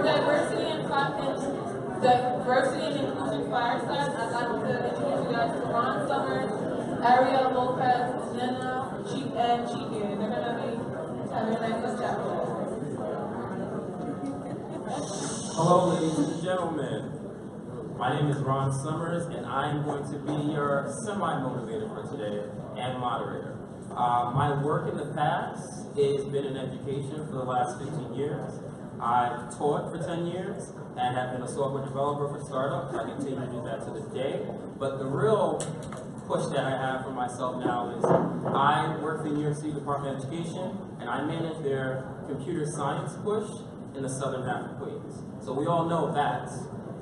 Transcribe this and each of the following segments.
Diversity and Inclusion Fireside, I'd like to introduce you guys to Ron Summers, Ariel, Lopez, Nena, Chike, and Chike. They're going to be having a nice little chat with us. Hello, ladies and gentlemen. My name is Ron Summers, and I'm going to be your semi-motivator for today and moderator. My work in the past has been in education for the last 15 years. I've taught for 10 years and have been a software developer for startups. I continue to do that to this day. But the real push that I have for myself now is I work for the New York City Department of Education, and I manage their computer science push in the southern half of Queens. So we all know that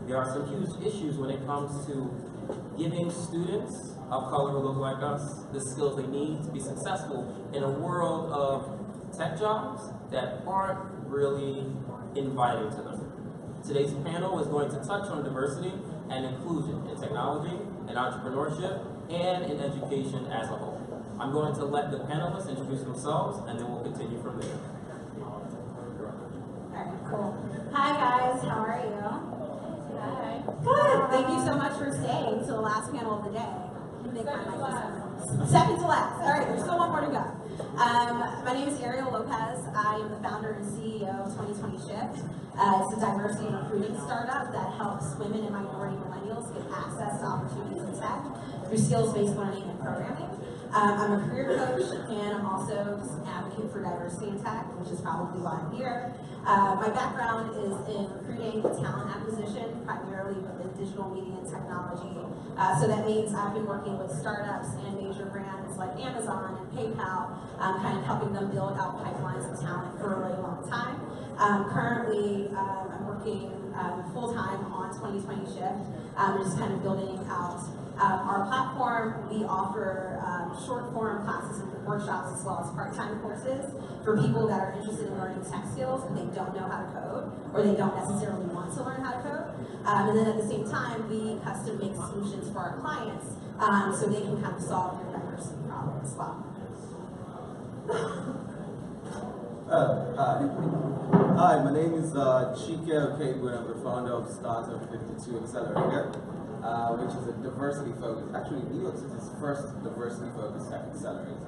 there are some huge issues when it comes to giving students of color who look like us the skills they need to be successful in a world of tech jobs that aren't really inviting to them. Today's panel is going to touch on diversity and inclusion in technology and entrepreneurship and in education as a whole. I'm going to let the panelists introduce themselves, and then we'll continue from there. Alright, cool. Hi guys, how are you? Hi. Good. Thank you so much for staying till the last panel of the day. Second to last. Alright, there's still one more to go. My name is Ariel Lopez. I am the founder and CEO of 2020 Shift. It's a diversity and recruiting startup that helps women and minority millennials get access to opportunities in tech through skills-based learning and programming. I'm a career coach, and I'm also just an advocate for diversity in tech, which is probably why I'm here. My background is in recruiting and talent acquisition, primarily within digital media and technology. So that means I've been working with startups and major brands like Amazon and PayPal, kind of helping them build out pipelines of talent for a really long time. Currently, I'm working full-time on 2020 Shift, just kind of building out our platform. We offer short-form classes and workshops as well as part-time courses for people that are interested in learning tech skills but they don't know how to code, or they don't necessarily want to learn how to code. And then at the same time, we custom make solutions for our clients so they can kind of solve their diversity problem as well. Hi, my name is Chike, Ukaegbu, and I'm the founder of Startup 52 Accelerator, which is a diversity-focused, actually New York City's first diversity-focused tech accelerator.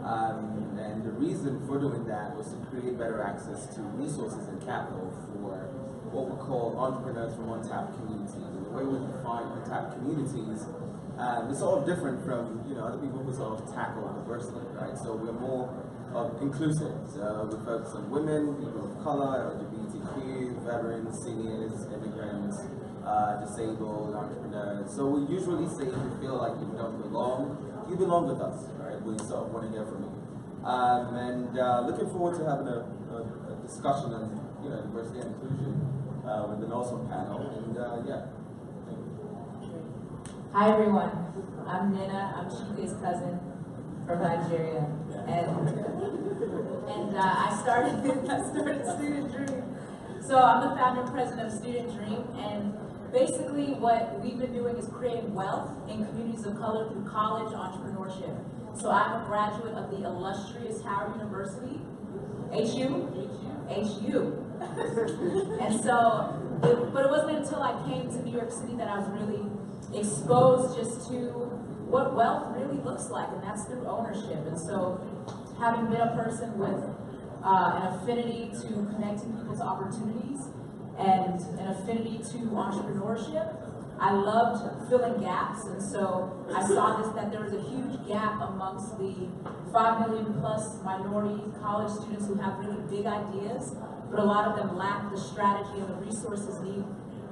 And the reason for doing that was to create better access to resources and capital for what we call entrepreneurs from untapped communities. And the way we define untapped communities is sort of different from other people who sort of tackle diversity, right? So we're more inclusive. So we focus on women, people of color, LGBTQ, veterans, seniors, immigrants, disabled, entrepreneurs. So we usually say if you feel like you don't belong, you belong with us, right? We sort of want to hear from you. Looking forward to having a discussion on diversity and inclusion with an awesome panel. And yeah. Hi everyone, I'm Nena. I'm Chike's cousin from Nigeria, and I started Student Dream. So I'm the founder and president of Student Dream, and basically what we've been doing is creating wealth in communities of color through college entrepreneurship. So I'm a graduate of the illustrious Howard University, HU. And so, but it wasn't until I came to New York City that I was really exposed just to what wealth really looks like, and that's through ownership. And so, having been a person with an affinity to connecting people to opportunities and an affinity to entrepreneurship, I loved filling gaps. And so I saw that there was a huge gap amongst the 5 million plus minority college students who have really big ideas, but a lot of them lack the strategy and the resources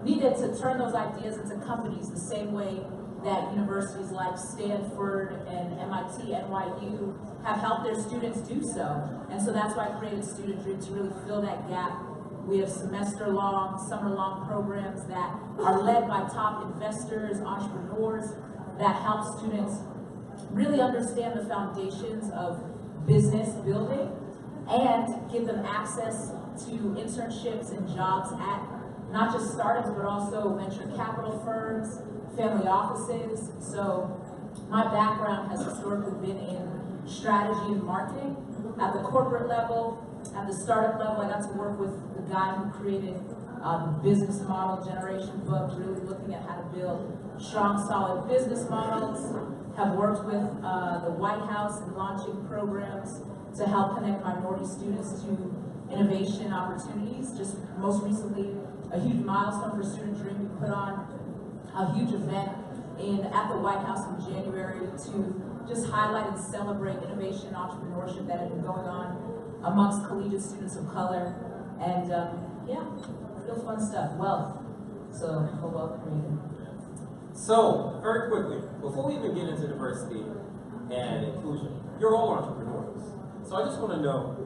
needed to turn those ideas into companies, the same way that universities like Stanford and MIT, NYU have helped their students do so. And so that's why I created Student Dream, to really fill that gap. We have semester-long, summer-long programs that are led by top investors, entrepreneurs, that help students really understand the foundations of business building and give them access to internships and jobs at not just startups, but also venture capital firms, family offices. So my background has historically been in strategy and marketing at the corporate level, At the startup level, I got to work with the guy who created the business model generation book, really looking at how to build strong, solid business models. Have worked with the White House in launching programs to help connect minority students to innovation opportunities. Just most recently, a huge milestone for Student Dream. We put on a huge event at the White House in January to just highlight and celebrate innovation and entrepreneurship that had been going on amongst collegiate students of color. And yeah, real fun stuff. Wealth. So, for wealth created. So, very quickly, before we even get into diversity and inclusion, you're all entrepreneurs. So I just want to know,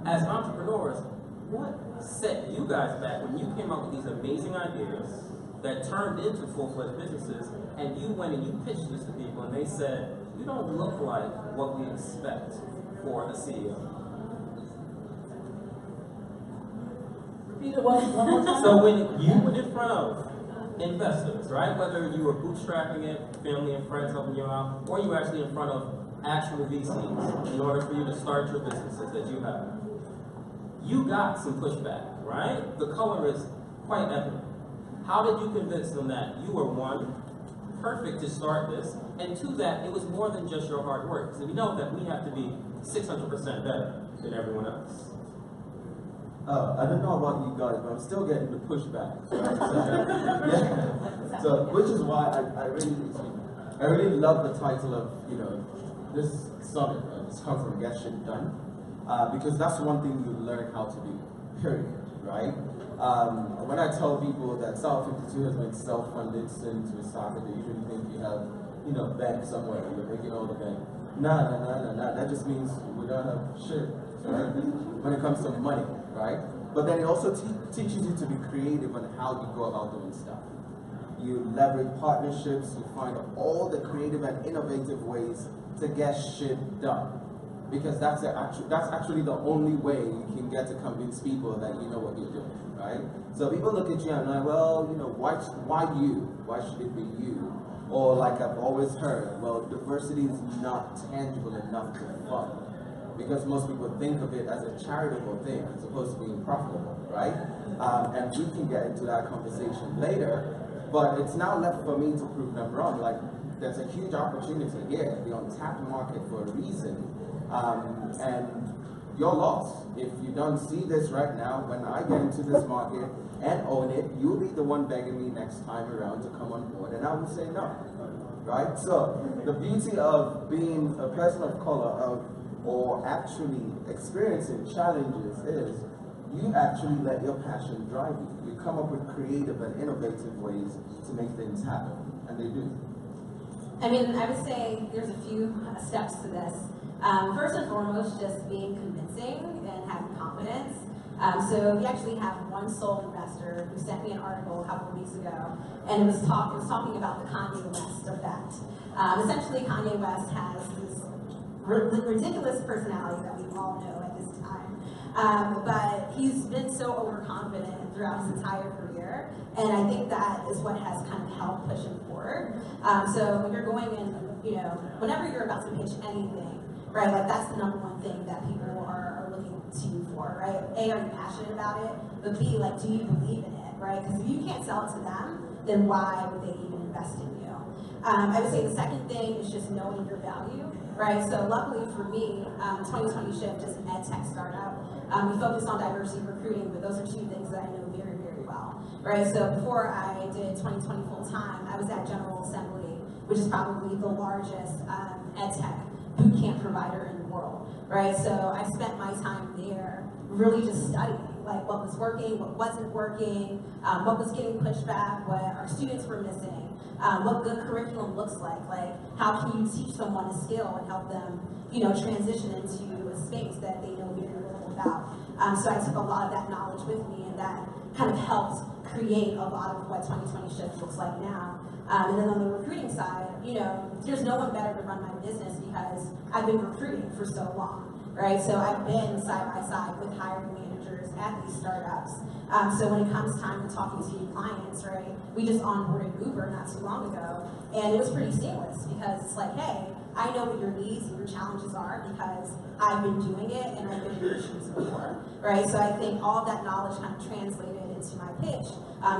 as entrepreneurs, what set you guys back when you came up with these amazing ideas that turned into full-fledged businesses, and you went and you pitched this to people, and they said, you don't look like what we expect for a CEO. Repeat it one more time. So when you were in front of investors, right, whether you were bootstrapping it, family and friends helping you out, or you were actually in front of actual VCs in order for you to start your businesses that you have, you got some pushback, right? The color is quite evident. How did you convince them that you were, one, perfect to start this, and two, that it was more than just your hard work? So we know that we have to be 600% better than everyone else. I don't know about you guys, but I'm still getting the pushback. Right? So, yeah. So, which is why I really love the title of, you know, this summit, this conference, Get Shit Done, because that's one thing you learn how to do, period, right? When I tell people that South 52 has been self-funded since we started, they usually think you have, you know, bank somewhere, you're making all the bank. Nah, that just means we don't have shit, right? When it comes to money, right? But then it also teaches you to be creative on how you go about doing stuff. You leverage partnerships, you find all the creative and innovative ways to get shit done. Because that's actually the only way you can get to convince people that you know what you're doing, right? So people look at you and like, well, you know, why you? Why should it be you? Or like I've always heard, well, diversity is not tangible enough to fund. Because most people think of it as a charitable thing as opposed to being profitable, right? And we can get into that conversation later, but it's now left for me to prove them wrong. Like, there's a huge opportunity here, the untapped market for a reason, and you're lost. If you don't see this right now, when I get into this market and own it, you'll be the one begging me next time around to come on board, and I will say no, right? So, the beauty of being a person of color, or actually experiencing challenges is you actually let your passion drive you. You come up with creative and innovative ways to make things happen, and they do. I mean, I would say there's a few steps to this. First and foremost, just being convincing and having confidence. So we actually have one sole investor who sent me an article a couple of weeks ago, and it was talking about the Kanye West effect. Essentially, Kanye West has this ridiculous personality that we all know at this time. But he's been so overconfident throughout his entire career, and I think that is what has kind of helped push him forward. So when you're going in, you know, whenever you're about to pitch anything, right, like that's the number one thing that people are looking to you for, right? A, are you passionate about it? But B, like, do you believe in it, right? Because if you can't sell it to them, then why would they even invest in you? I would say the second thing is just knowing your value, right? So luckily for me, 2020 Shift is an ed tech startup. We focus on diversity recruiting, but those are two things that I know very, very well, right? So before I did 2020 full time, I was at General Assembly, which is probably the largest ed tech boot camp provider in the world, right? So I spent my time there really just studying, like what was working, what wasn't working, what was getting pushed back, what our students were missing. What good curriculum looks like how can you teach someone a skill and help them, you know, transition into a space that they know very little about. So I took a lot of that knowledge with me, and that kind of helped create a lot of what 2020 Shift looks like now. And then on the recruiting side, you know, there's no one better to run my business because I've been recruiting for so long, right? So I've been side by side with hiring managers at these startups. So when it comes time to talking to clients, right, we just onboarded Uber not too long ago, and it was pretty seamless because it's like, hey, I know what your needs and your challenges are because I've been doing it and I've been in your shoes before, right? So I think all of that knowledge kind of translated into my pitch.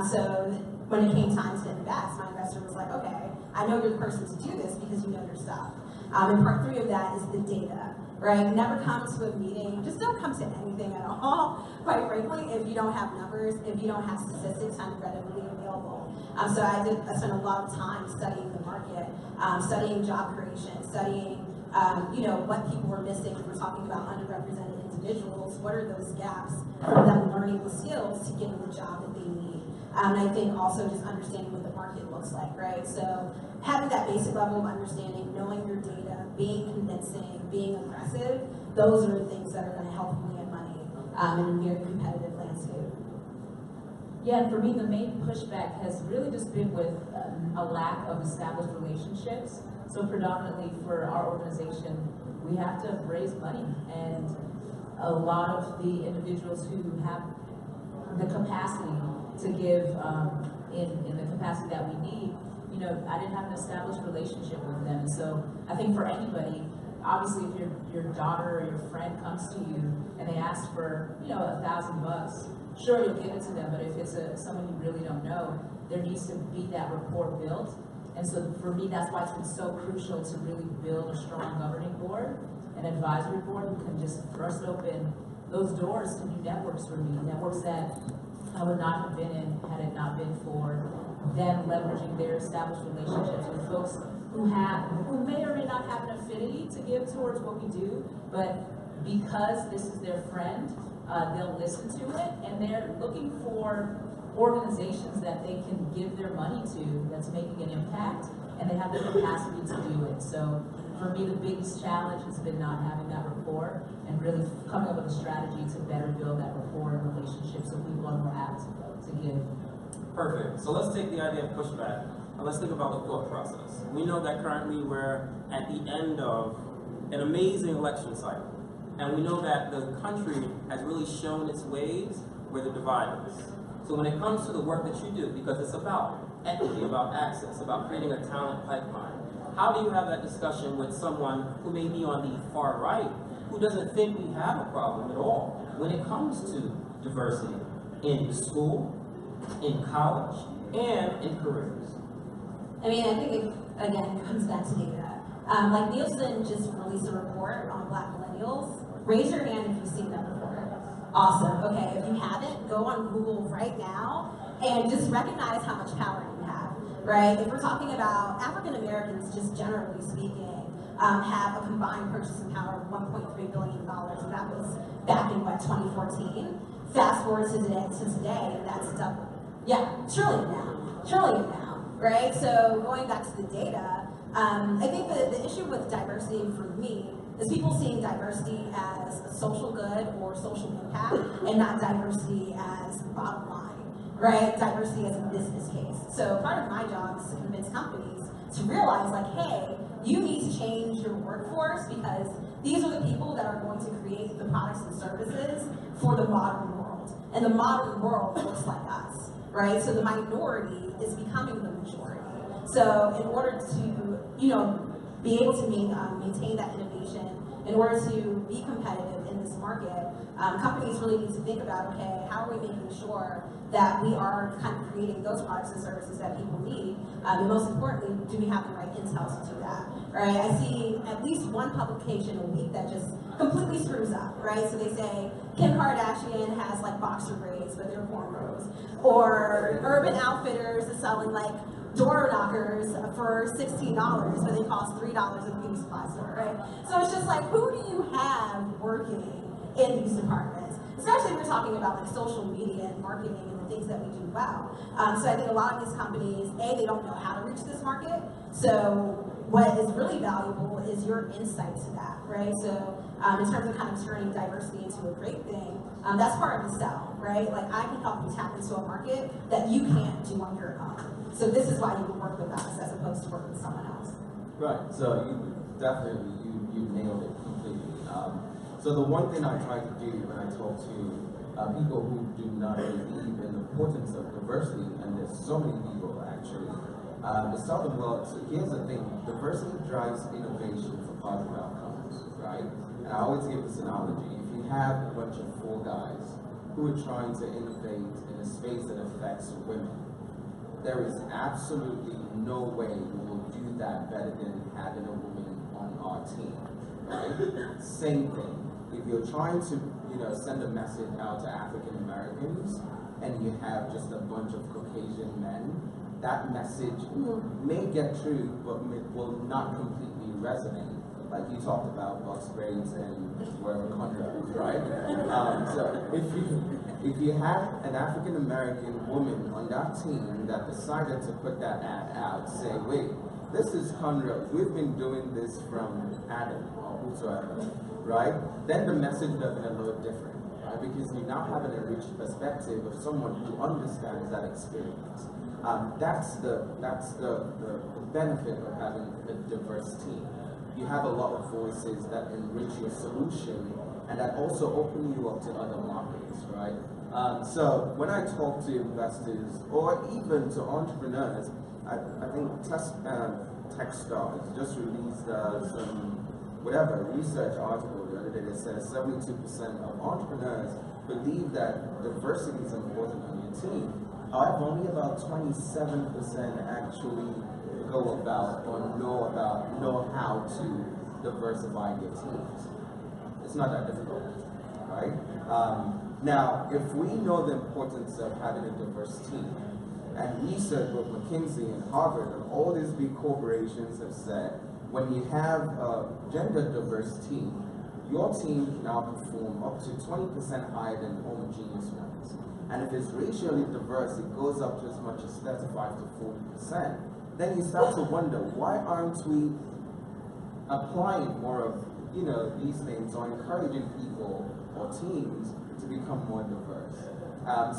So when it came time to invest, my investor was like, okay, I know you're the person to do this because you know your stuff. And part 3 of that is the data, right? Never come to a meeting, just don't come to anything at all, quite frankly, if you don't have numbers, if you don't have statistics kind of readily available. So I spent a lot of time studying the market, studying job creation, studying what people were missing. We're talking about underrepresented individuals. What are those gaps for them learning the skills to get them the job that they need? And I think also just understanding what the market looks like, right? So having that basic level of understanding, knowing your data, being convincing, being aggressive, those are the things that are going to help you land money in a very competitive landscape. Yeah, and for me, the main pushback has really just been with a lack of established relationships. So predominantly for our organization, we have to raise money, and a lot of the individuals who have the capacity to give in the capacity that we need, I didn't have an established relationship with them. And so I think for anybody, obviously if your daughter or your friend comes to you and they ask for, $1,000, sure, you'll give it to them, but if it's someone you really don't know, there needs to be that rapport built. And so for me, that's why it's been so crucial to really build a strong governing board, an advisory board who can just thrust open those doors to new networks for me, networks that I would not have been in had it not been for them leveraging their established relationships with folks who may or may not have an affinity to give towards what we do, but because this is their friend, they'll listen to it, and they're looking for organizations that they can give their money to that's making an impact, and they have the capacity to do it. So for me, the biggest challenge has been not having that rapport and really coming up with a strategy to better build that rapport and relationship so people are more apt to give. Perfect. So let's take the idea of pushback and let's think about the thought process. We know that currently we're at the end of an amazing election cycle. And we know that the country has really shown its ways where the divide is. So when it comes to the work that you do, because it's about equity, about access, about creating a talent pipeline, how do you have that discussion with someone who may be on the far right, who doesn't think we have a problem at all when it comes to diversity in school, in college, and in careers? I mean, I think it, again, comes back to data. Like Nielsen just released a report on Black millennials. Raise your hand if you've seen that report. Awesome. Okay, if you haven't, go on Google right now and just recognize how much power you have, right? If we're talking about African Americans, just generally speaking, have a combined purchasing power of $1.3 billion. And that was back in, 2014. Fast forward to today, and that's double. Yeah, trillion now, right? So going back to the data, I think the issue with diversity for me is people seeing diversity as a social good or social impact and not diversity as bottom line, right? Diversity as a business case. So part of my job is to convince companies to realize like, hey, you need to change your workforce because these are the people that are going to create the products and services for the modern world. And the modern world looks like us, right? So the minority is becoming the majority. So in order to, be able to maintain that innovation, in order to be competitive in this market, companies really need to think about, okay, how are we making sure that we are kind of creating those products and services that people need? And most importantly, do we have the right intel to do that, right? I see at least one publication a week that just completely screws up, right? So they say, Kim Kardashian has like boxer braids, but they're cornrows. Or Urban Outfitters is selling like door knockers for $16, but they cost $3 at the beauty supply store, right? So it's just like, who do you have working in these departments? Especially if we're talking about like social media and marketing and the things that we do well. So I think a lot of these companies, they don't know how to reach this market. So what is really valuable is your insight to that, right? So in terms of kind of turning diversity into a great thing, that's part of the sell, right? Like I can help you tap into a market that you can't do on your own. So this is why you would work with us as opposed to working with someone else. Right. So you definitely you nailed it completely. So the one thing I try to do when I talk to people who do not believe in the importance of diversity, and there's so many people actually, It's taught them, well, so here's the thing, diversity drives innovation for positive outcomes, right? And I always give this analogy. If you have a bunch of 4 guys who are trying to innovate in a space that affects women, there is absolutely no way we will do that better than having a woman on our team, right? Same thing. If you're trying to, send a message out to African Americans and you have just a bunch of Caucasian men, that message may get through, but will not completely resonate. Like you talked about box braids and wearing condoms, right? So if you have an African American woman on that team that decided to put that ad out, say, wait, this is cornrows. We've been doing this from Adam or whosoever, right? Then the message would have been a little different, right? Because you now have an enriched perspective of someone who understands that experience. That's the benefit of having a diverse team. You have a lot of voices that enrich your solution and that also open you up to other markets, right? So when I talk to investors or even to entrepreneurs, I think Techstars just released some research article the other day that says 72% of entrepreneurs believe that diversity is important on your team. However, only about 27% actually go about or know how to diversify your teams. It's not that difficult, right? Now, if we know the importance of having a diverse team, and research with McKinsey and Harvard and all these big corporations have said, when you have a gender diverse team, your team can now perform up to 20% higher than homogeneous ones. And if it's racially diverse, it goes up to as much as 35 to 40%. Then you start to wonder, why aren't we applying more of these things or encouraging people or teams to become more diverse?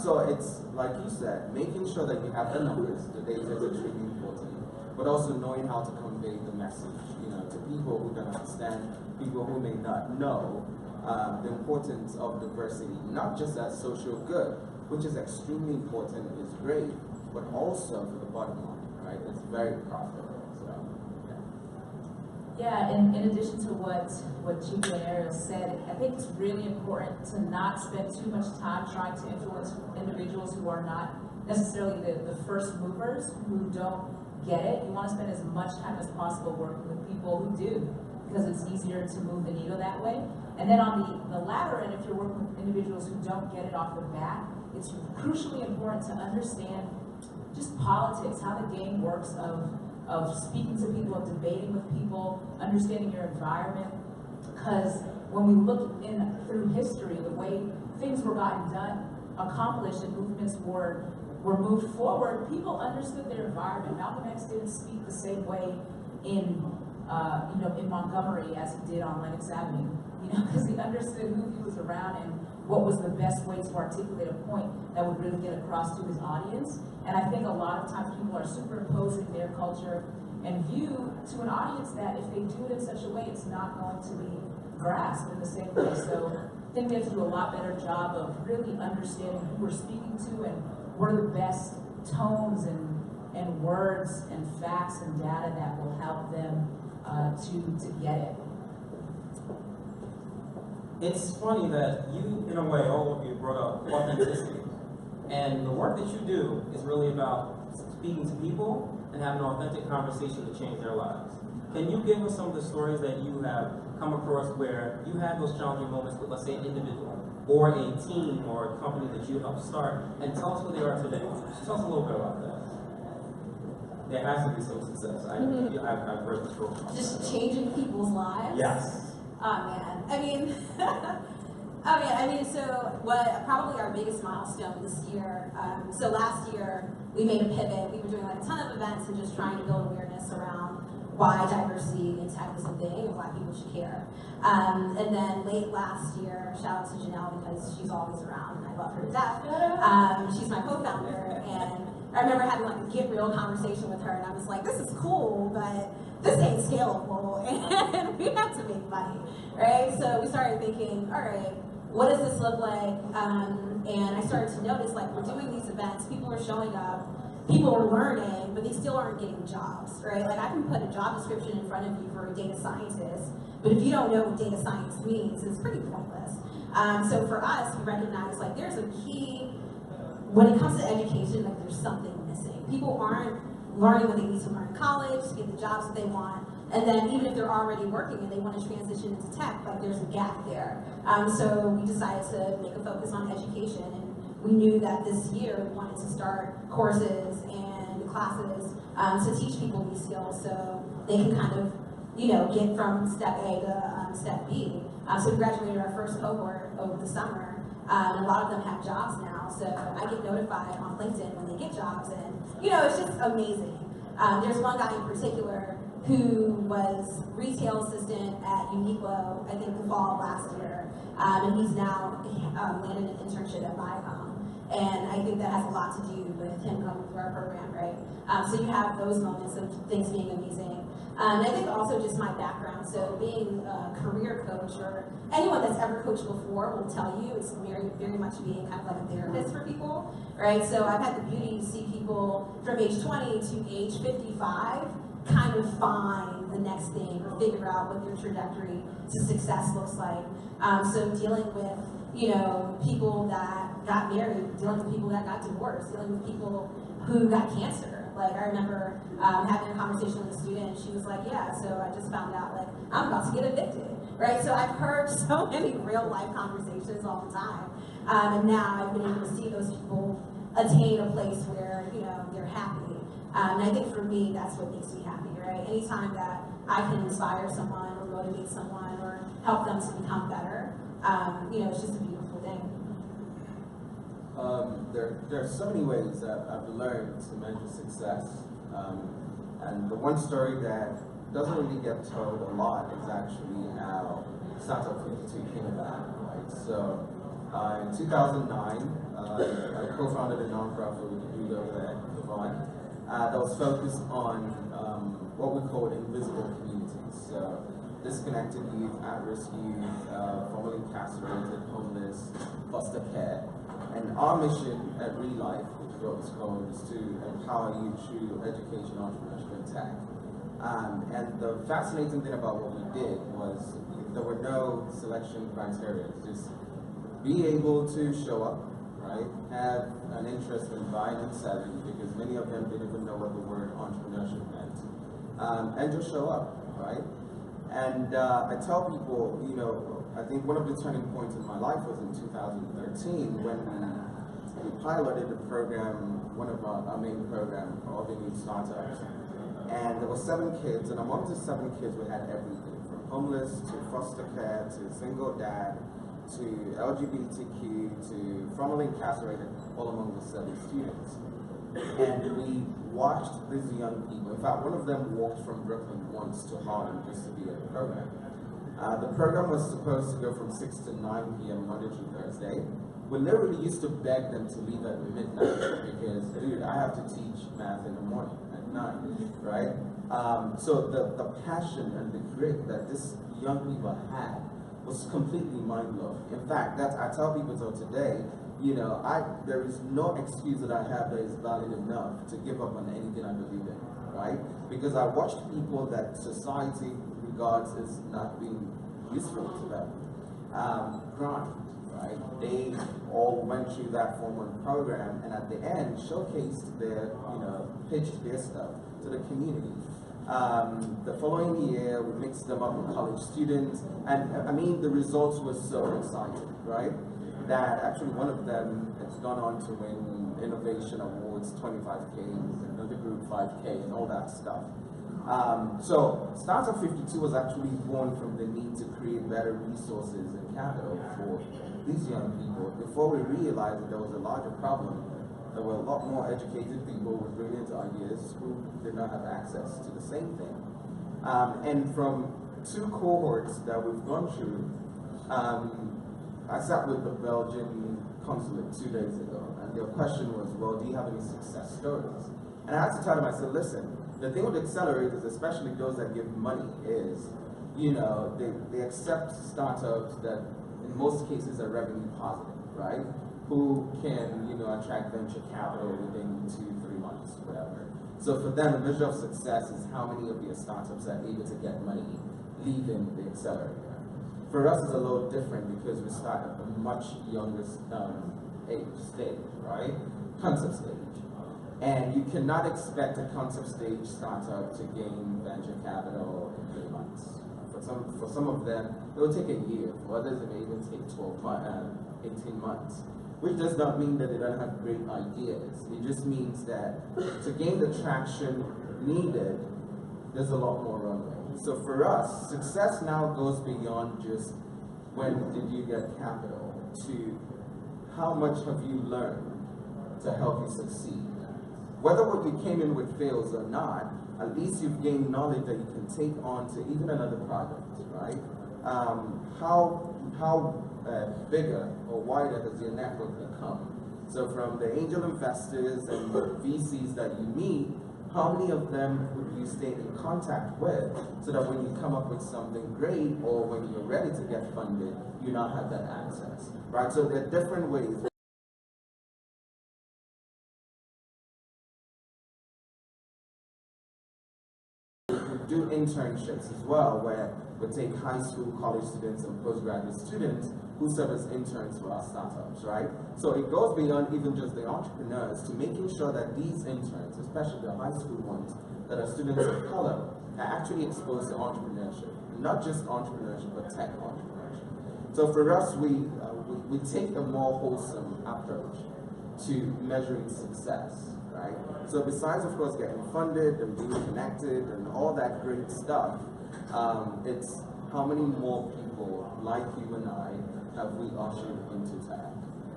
So it's, like you said, making sure that you have the numbers, the data is extremely important, but also knowing how to convey the message, to people who don't understand, people who may not know the importance of diversity, not just as social good, which is extremely important, is great, but also for the bottom line, right? It's very profitable. So, yeah, and in addition to what Chike and Ariel said, I think it's really important to not spend too much time trying to influence individuals who are not necessarily the first movers, who don't get it. You want to spend as much time as possible working with people who do, because it's easier to move the needle that way. And then on the latter end, if you're working with individuals who don't get it off the bat, it's crucially important to understand just politics, how the game works of speaking to people, of debating with people, understanding your environment. Because when we look through history, the way things were accomplished and movements were moved forward, people understood their environment. Malcolm X didn't speak the same way in Montgomery as he did on Lenox Avenue, because he understood who he was around and what was the best way to articulate a point that would really get across to his audience. And I think a lot of times people are superimposing their culture and view to an audience that if they do it in such a way, it's not going to be grasped in the same way. So I think we have to do a lot better job of really understanding who we're speaking to and what are the best tones and words and facts and data that will help them to get it. It's funny that you, in a way, all of you brought up authenticity. And the work that you do is really about speaking to people and having an authentic conversation to change their lives. Can you give us some of the stories that you have come across where you had those challenging moments with, let's say, an individual or a team or a company that you helped start, and tell us who they are today? Just tell us a little bit about that. There has to be some success. I've heard the story. Just changing people's lives? Yes. Oh man, so probably our biggest milestone this year, so last year we made a pivot. We were doing like a ton of events and just trying to build awareness around why diversity in tech was a thing and why people should care. And then late last year, shout out to Janelle because she's always around and I love her to death. She's my co-founder, and I remember having like a get real conversation with her, and I was like, this is cool, but this ain't scalable, and we have to make money, right? So we started thinking, all right, what does this look like? And I started to notice, like, we're doing these events, people are showing up, people are learning, but they still aren't getting jobs, right? Like I can put a job description in front of you for a data scientist, but if you don't know what data science means, it's pretty pointless. So for us, we recognize like there's a key, when it comes to education, like there's something missing. People aren't learning what they need to learn in college to get the jobs that they want. And then even if they're already working and they want to transition into tech, like there's a gap there. So we decided to make a focus on education, and we knew that this year we wanted to start courses and classes to teach people these skills so they can kind of, get from step A to step B. So we graduated our first cohort over the summer, and a lot of them have jobs now. So I get notified on LinkedIn when they get jobs, and it's just amazing. There's one guy in particular who was retail assistant at Ugwuomo, I think the fall of last year, and he's now landed an internship at Viacom. And I think that has a lot to do with him coming through our program, right? So you have those moments of things being amazing. And I think also just my background, so being a career coach, or anyone that's ever coached before will tell you it's very, very much being kind of like a therapist for people, right? So I've had the beauty to see people from age 20 to age 55 kind of find the next thing or figure out what their trajectory to success looks like. So dealing with, people that got married, dealing with people that got divorced, dealing with people who got cancer. Like I remember having a conversation with a student, and she was like, yeah, so I just found out like I'm about to get evicted, right? So I've heard so many real life conversations all the time. And now I've been able to see those people attain a place where, they're happy. And I think for me, that's what makes me happy, right? Anytime that I can inspire someone or motivate someone or help them to become better, it's just a beautiful thing. There are so many ways that I've learned to measure success. And the one story that doesn't really get told a lot is actually how Startup 52 came about, right? So in 2009, I co-founded a nonprofit with a dude over there, that was focused on what we call invisible communities. So disconnected youth, at-risk youth, formerly incarcerated, homeless, foster care. And our mission at Relife, which is what it's called, is to empower you through education, entrepreneurship, and tech. And the fascinating thing about what we did was there were no selection criteria. Just be able to show up, right? Have an interest in buying and selling, because many of them didn't even know what the word entrepreneurship meant. And just show up, right? And I tell people, I think one of the turning points in my life was in 2013 when we piloted the program, one of our main programs called the New Startups. And there were 7 kids, and among the 7 kids we had everything from homeless to foster care to single dad to LGBTQ to formerly incarcerated, all among the 7 students. And we watched these young people. In fact, one of them walked from Brooklyn once to Harlem just to be at the program. The program was supposed to go from 6 to 9 p.m. Monday through Thursday. We literally used to beg them to leave at midnight because, dude, I have to teach math in the morning at 9, right? So the passion and the grit that these young people had was completely mind-blowing. In fact, I tell people till today, there is no excuse that I have that is valid enough to give up on anything I believe in, right? Because I watched people that society regards as not being useful to them grind, right? They all went through that formal program, and at the end showcased their, pitched their stuff to the community. The following year, we mixed them up with college students, and I mean, the results were so exciting, right? That actually one of them has gone on to win innovation awards, 25K, another group 5K, and all that stuff. So Startup 52 was actually born from the need to create better resources and capital for these young people before we realized that there was a larger problem. There were a lot more educated people with brilliant ideas who did not have access to the same thing. And from 2 cohorts that we've gone through, I sat with the Belgian consulate 2 days ago, and their question was, well, do you have any success stories? And I had to tell them, I said, listen, the thing with accelerators, especially those that give money, is, they accept startups that in most cases are revenue positive, right? Who can, attract venture capital within 2-3 months. X, whatever. So for them, a measure of success is how many of their startups are able to get money leaving the accelerator. For us, it's a little different because we start at a much younger stage, right? Concept stage. And you cannot expect a concept stage startup to gain venture capital in 3 months. For some of them, it will take a year. For others, it may even take 18 months. Which does not mean that they don't have great ideas. It just means that to gain the traction needed, there's a lot more runway. So for us, success now goes beyond just when did you get capital to how much have you learned to help you succeed. Whether what you came in with fails or not, at least you've gained knowledge that you can take on to even another project, right? How bigger or wider has your network become? So from the angel investors and the VCs that you meet, how many of them would you stay in contact with so that when you come up with something great or when you're ready to get funded, you now have that access, right? So there are different ways. Do internships as well, where we take high school, college students, and postgraduate students who serve as interns for our startups, right? So it goes beyond even just the entrepreneurs to making sure that these interns, especially the high school ones, that are students of color, are actually exposed to entrepreneurship. Not just entrepreneurship, but tech entrepreneurship. So for us, we take a more wholesome approach to measuring success, right? So besides, of course, getting funded and being connected and all that great stuff, it's how many more people like you and I have we ushered into tech.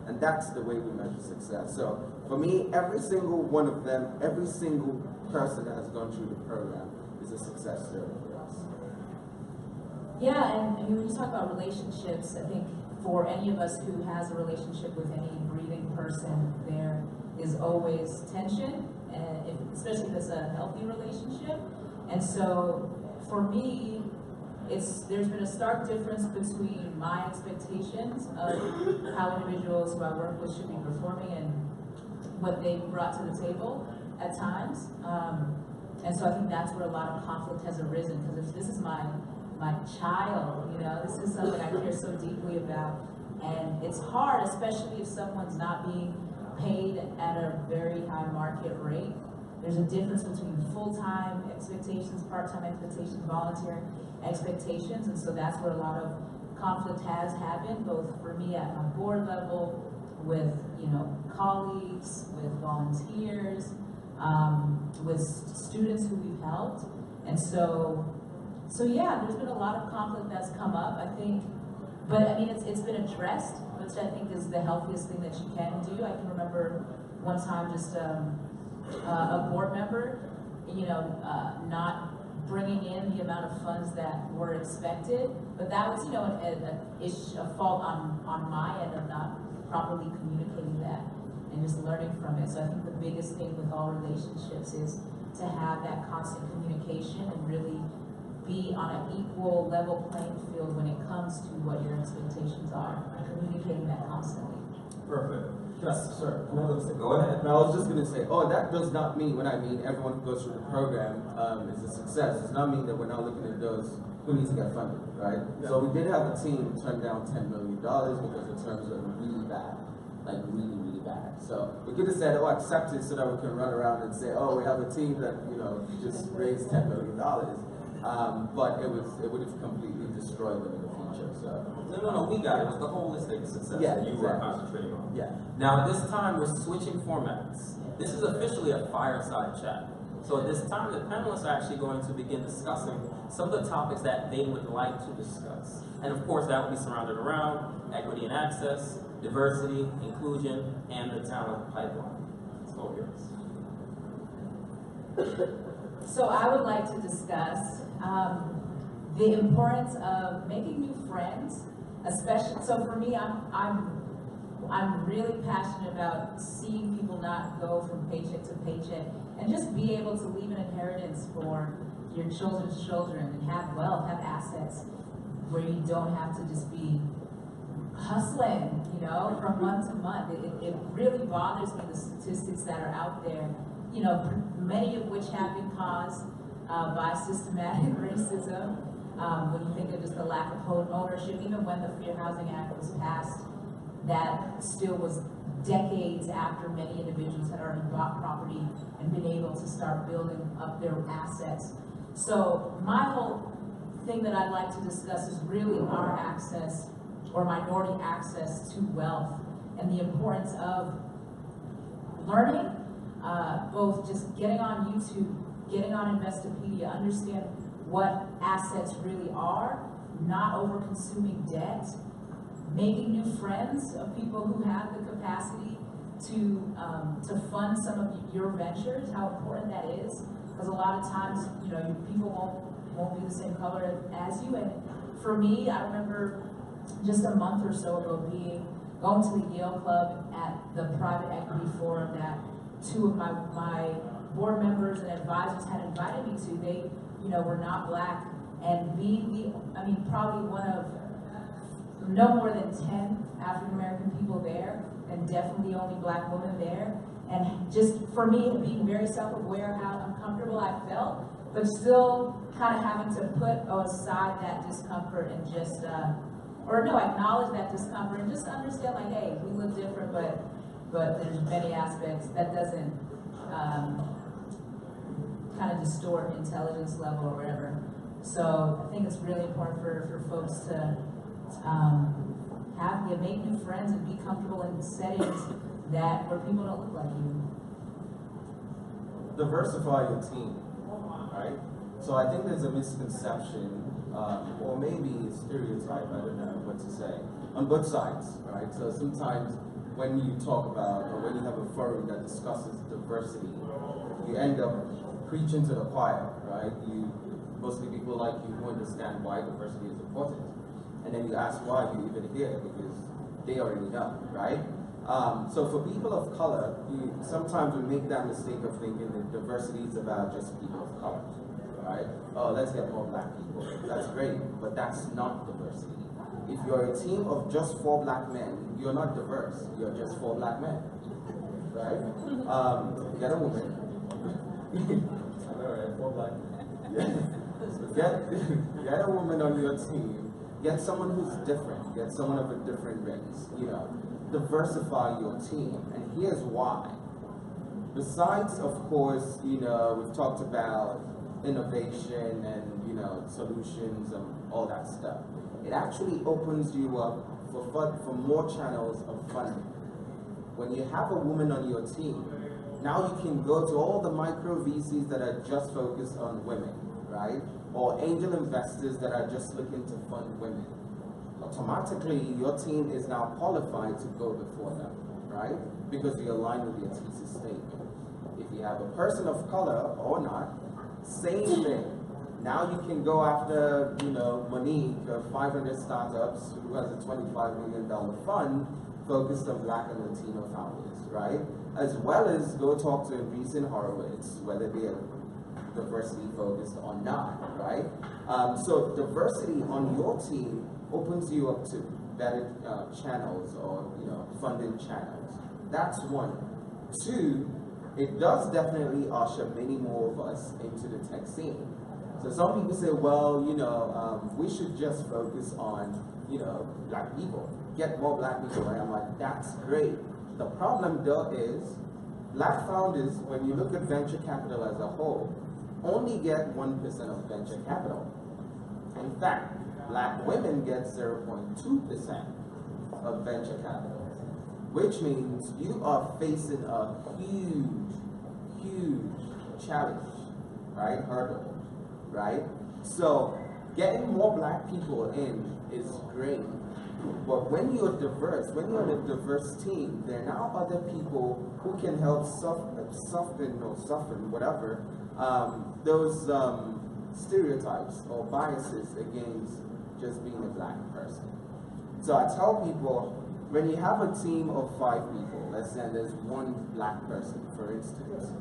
And that's the way we measure success. So for me, every single one of them, every single person that has gone through the program is a success story for us. Yeah, and I mean, when you talk about relationships, I think for any of us who has a relationship with any breathing person, there is always tension, and especially if it's a healthy relationship. And so for me, there's been a stark difference between my expectations of how individuals who I work with should be performing and what they brought to the table at times. And so I think that's where a lot of conflict has arisen, because if this is my child, you know, this is something I care so deeply about. And it's hard, especially if someone's not being paid at a very high market rate. There's a difference between full-time expectations, part-time expectations, voluntary expectations, and so that's where a lot of conflict has happened, both for me at my board level, with colleagues, with volunteers, with students who we've helped, and so yeah, there's been a lot of conflict that's come up, I think, but I mean it's been addressed, which I think is the healthiest thing that you can do. I can remember one time just a board member, not bringing in the amount of funds that were expected, but that was, a fault on my end of not properly communicating that and just learning from it. So I think the biggest thing with all relationships is to have that constant communication and really be on an equal level playing field when it comes to what your expectations are, and communicating that constantly. Perfect. Yes, sir. Go ahead. No, I was just going to say, that does not mean, when I mean everyone who goes through the program is a success, it does not mean that we're not looking at those who need to get funded, right? Yeah. So we did have a team turn down $10 million because the terms are really bad, like really, really bad. So we could have said, accept it so that we can run around and say, we have a team that, just raised $10 million. But it would have completely destroyed them in the future. So no, we got it. It was the holistic success that you were concentrating on. Yeah. Now at this time we're switching formats. This is officially a fireside chat. So at this time the panelists are actually going to begin discussing some of the topics that they would like to discuss. And of course that will be surrounded around equity and access, diversity, inclusion, and the talent pipeline. It's all yours. So I would like to discuss the importance of making new friends, especially. So for me, I'm really passionate about seeing people not go from paycheck to paycheck and just be able to leave an inheritance for your children's children and have wealth, have assets, where you don't have to just be hustling, from month to month. It really bothers me, the statistics that are out there many of which have been caused by systematic racism. When you think of just the lack of home ownership, even when the Fair Housing Act was passed, that still was decades after many individuals had already bought property and been able to start building up their assets. So my whole thing that I'd like to discuss is really our access, or minority access to wealth, and the importance of learning, both just getting on YouTube, getting on Investopedia, understand what assets really are, not over-consuming debt, making new friends of people who have the capacity to fund some of your ventures, how important that is, because a lot of times, people won't be the same color as you. And for me, I remember just a month or so ago going to the Yale Club at the private equity forum that two of my board members and advisors had invited me to. They, were not Black, and being probably one of no more than 10 African American people there, and definitely the only Black woman there. And just for me, being very self-aware how uncomfortable I felt, but still kind of having to put aside that discomfort and just, acknowledge that discomfort and just understand, like, hey, we look different, but there's many aspects that doesn't kind of distort intelligence level or whatever. So I think it's really important for folks to make new friends and be comfortable in settings where people don't look like you. Diversify your team, right? So I think there's a misconception, or maybe a stereotype, I don't know what to say, on both sides, right? So sometimes when you talk about, or when you have a forum that discusses diversity, you end up preaching to the choir, right? Mostly people like you who understand why diversity is important. And then you ask why you even here, because they already know, right? So for people of color, sometimes we make that mistake of thinking that diversity is about just people of color, right? Oh, let's get more Black people. That's great, but that's not diversity. If you're a team of just 4 Black men, you're not diverse. You're just 4 Black men, right? Get a woman. All right, 4 Black men. Get a woman on your team. Get someone who's different. Get someone of a different race. Diversify your team, and here's why. Besides, of course, we've talked about innovation and solutions and all that stuff. It actually opens you up for more channels of funding. When you have a woman on your team, now you can go to all the micro VCs that are just focused on women, right? Or angel investors that are just looking to fund women. Automatically, your team is now qualified to go before them, right? Because you align with your thesis statement. If you have a person of color or not, same thing. Now you can go after, Monique of 500 Startups, who has a $25 million fund focused on Black and Latino founders, right? As well as go talk to Andreessen Horowitz, whether they are diversity focused or not, right? So diversity on your team opens you up to better channels or funding channels. That's one. 2, it does definitely usher many more of us into the tech scene. So some people say, well, we should just focus on Black people, get more Black people, and I'm like, that's great. The problem though is Black founders, when you look at venture capital as a whole, only get 1% of venture capital. In fact, Black women get 0.2% of venture capital, which means you are facing a huge challenge, right? Hurdle, right? So getting more Black people in is great, but when you're diverse, when you're on a diverse team, there are now other people who can help soften whatever those stereotypes or biases against just being a Black person. So I tell people, when you have a team of 5 people, let's say there's 1 Black person, for instance,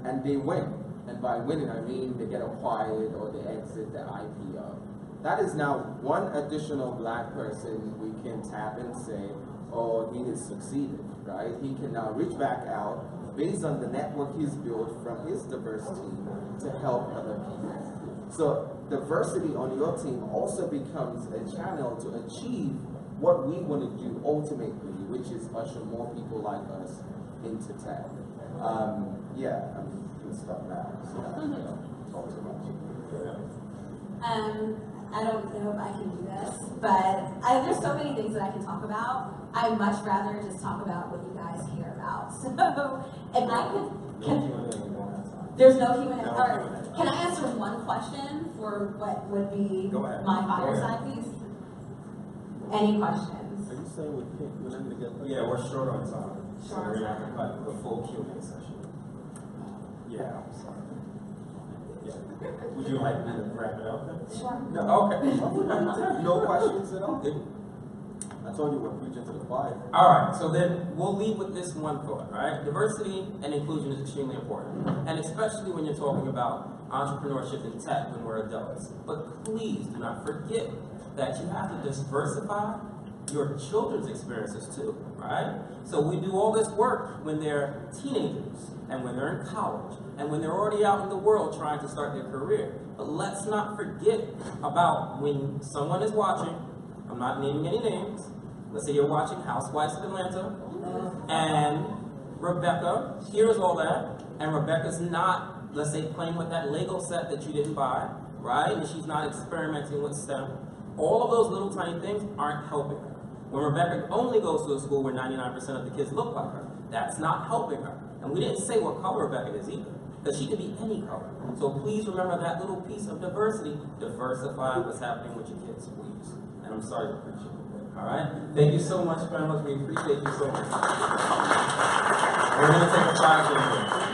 and they win, and by winning I mean they get acquired or they exit the IPO. That is now 1 additional Black person we can tap and say, oh, he has succeeded, right? He can now reach back out based on the network he's built from his diverse team to help other people. So diversity on your team also becomes a channel to achieve what we want to do ultimately, which is usher more people like us into tech. Yeah, I'm going to stop now, so I don't talk too much. I don't know if I can do this, but there's so many things that I can talk about. I'd much rather just talk about what you guys care about. So, if I could, there's no Q&A. All right. Can I answer one question for what would be my fireside piece? Any questions? Are you saying we're not going to get? Yeah, we're short on time. So we're not going to cut the full Q&A session. Yeah, I'm sorry. Yeah. Would you like me to wrap it up then? Sure. No, okay. No questions at all? I told you we're preaching to the choir. All right, so then we'll leave with this one thought, right? Diversity and inclusion is extremely important, and especially when you're talking about entrepreneurship in tech when we're adults. But please do not forget that you have to diversify your children's experiences too, right? So we do all this work when they're teenagers, and when they're in college, and when they're already out in the world trying to start their career. But let's not forget about when someone is watching, I'm not naming any names, let's say you're watching Housewives of Atlanta, and Rebecca hears all that, and Rebecca's not, let's say, playing with that Lego set that you didn't buy, right? And she's not experimenting with STEM. All of those little tiny things aren't helping her. When Rebecca only goes to a school where 99% of the kids look like her, that's not helping her. And we didn't say what color Rebecca is either, because she could be any color. So please remember that little piece of diversity. Diversify what's happening with your kids, please. And I'm sorry to preach a little bit, all right? Thank you so much, fellas. We appreciate you so much. We're going to take a 5-minute break.